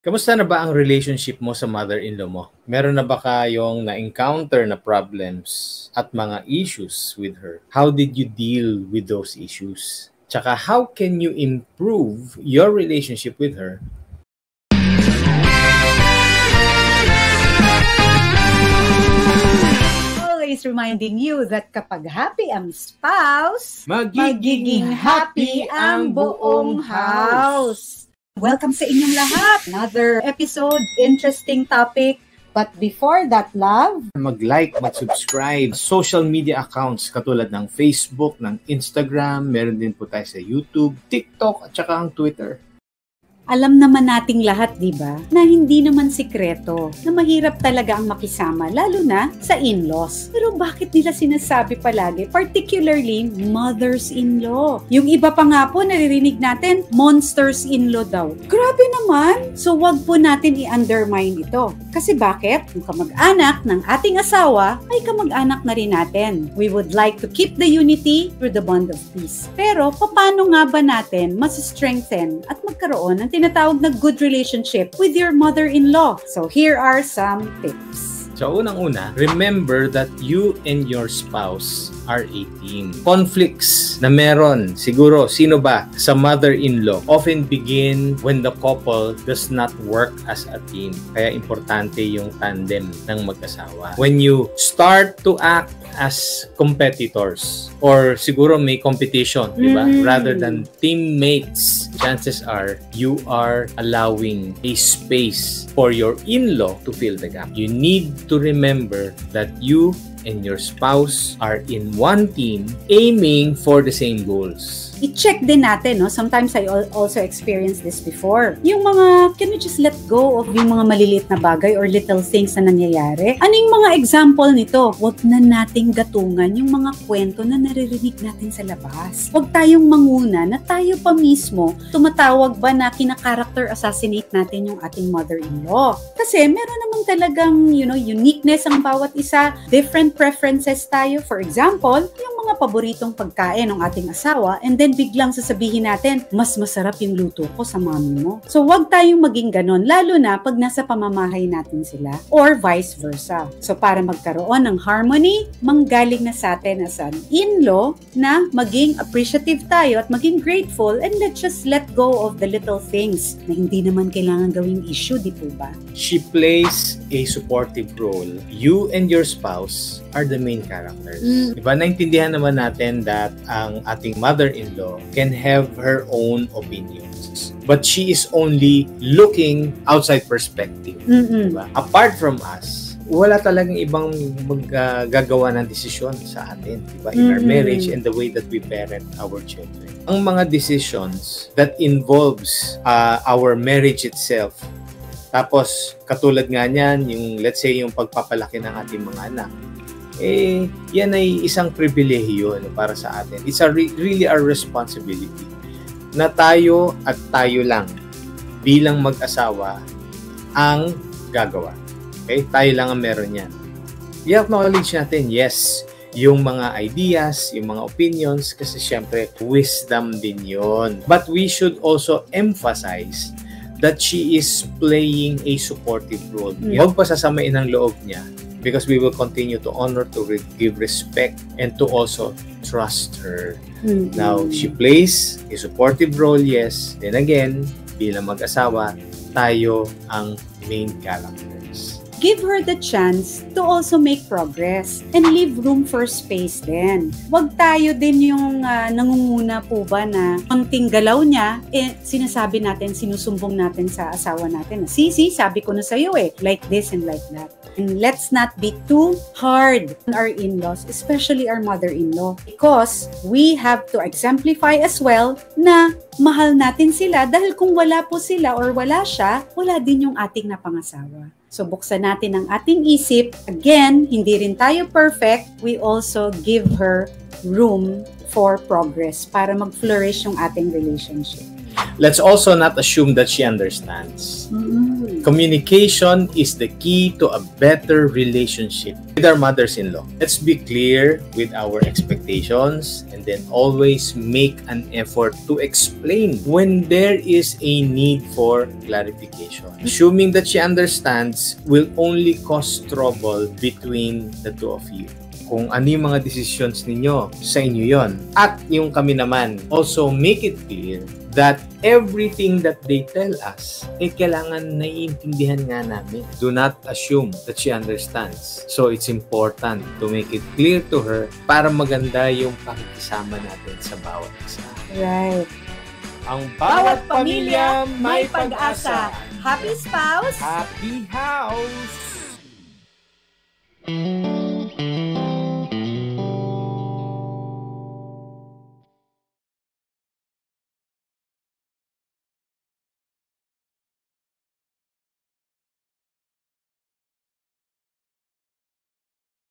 Kamusta na ba ang relationship mo sa mother-in-law mo? Meron na ba kayong na-encounter na problems at mga issues with her? How did you deal with those issues? Tsaka how can you improve your relationship with her? Always reminding you that kapag happy ang spouse, Magiging happy ang buong house. Welcome sa inyong lahat. Another episode, interesting topic. But before that, love, Mag-like, mag-subscribe. Social media accounts katulad ng Facebook, ng Instagram, meron din po tayo sa YouTube, TikTok, at saka ang Twitter. alam naman nating lahat, di ba, na hindi naman sikreto na mahirap talaga ang makisama, lalo na sa in-laws. Pero bakit nila sinasabi palagi, particularly mothers-in-law? Yung iba pa nga po, naririnig natin, monsters-in-law daw. Grabe naman! So wag po natin i-undermine ito. Kasi bakit? Yung kamag-anak ng ating asawa ay kamag-anak na rin natin. We would like to keep the unity through the bond of peace. Pero paano nga ba natin mas-strengthen at magkaroon ng tinatawag na good relationship with your mother-in-law? So here are some tips. So, unang-una, remember that you and your spouse are a team. Conflicts na meron, siguro, sino ba sa mother-in-law, often begin when the couple does not work as a team. Kaya importante yung tandem ng mag-asawa. When you start to act as competitors, or siguro may competition, di ba? Rather than teammates, chances are you are allowing a space for your in-law to fill the gap. You need to remember that you and your spouse are in one team aiming for the same goals. I-check din natin, no? Sometimes I also experienced this before. Yung mga, can we just let go of yung mga maliliit na bagay or little things na nangyayari? Ano yung mga example nito? Huwag na nating gatungan yung mga kwento na naririnig natin sa labas. Huwag tayong manguna na tayo pa mismo tumatawag ba na kina-character assassinate natin yung ating mother-in-law. Kasi meron naman talagang, uniqueness ang bawat isa, different preferences tayo. For example, yung mga paboritong pagkain ng ating asawa, and then biglang sasabihin natin, mas masarap yung luto ko sa mami mo. So, wag tayong maging ganon, lalo na pag nasa pamamahay natin sila, or vice versa. So, para magkaroon ng harmony, manggaling na sa atin as an in-law na maging appreciative tayo at maging grateful, and let's just let go of the little things na hindi naman kailangan gawing issue, di po ba? She plays a supportive role. You and your spouse are the main characters. Diba? Naintindihan naman natin that ang ating mother-in-law can have her own opinions. But she is only looking outside perspective. Diba? Apart from us, wala talagang ibang gagawa ng desisyon sa atin, diba? In our marriage and the way that we parent our children. Ang mga decisions that involves our marriage itself, tapos katulad nga niyan, yung let's say yung pagpapalaki ng ating mga anak, yan ay isang pribilehiyo para sa atin. It's really our responsibility na tayo at tayo lang bilang mag-asawa ang gagawa. Okay? Tayo lang ang meron yan. I-acknowledge natin, yes, yung mga ideas, yung mga opinions, kasi syempre, wisdom din yun. But we should also emphasize that she is playing a supportive role. Huwag pa sasamain ang loob niya, because we will continue to honor, to give respect, and to also trust her. Now, she plays a supportive role, yes. Then again, bilang mag-asawa, tayo ang main characters. Give her the chance to also make progress and leave room for space din. Huwag tayo din yung nangunguna po ba na konting galaw niya, sinasabi natin, sinusumbong natin sa asawa natin. See, sabi ko na sa'yo like this and like that. And let's not be too hard on our in-laws, especially our mother-in-law, because we have to exemplify as well na mahal natin sila, dahil kung wala po sila or wala siya, wala din yung ating napangasawa. So buksan natin ang ating isip. Again, hindi rin tayo perfect. We also give her room for progress para mag-flourish yung ating relationship. Let's also not assume that she understands. Communication is the key to a better relationship with our mothers-in-law. Let's be clear with our expectations and then always make an effort to explain when there is a need for clarification. Assuming that she understands will only cause trouble between the two of you. Kung ano yung mga decisions ninyo, sa inyo yon. At yung kami naman, also make it clear that everything that they tell us, kailangan naiintindihan nga namin. Do not assume that she understands. So it's important to make it clear to her para maganda yung pakikisama natin sa bawat isa. Right. Ang bawat pamilya may pag-asa. Happy spouse! Happy house!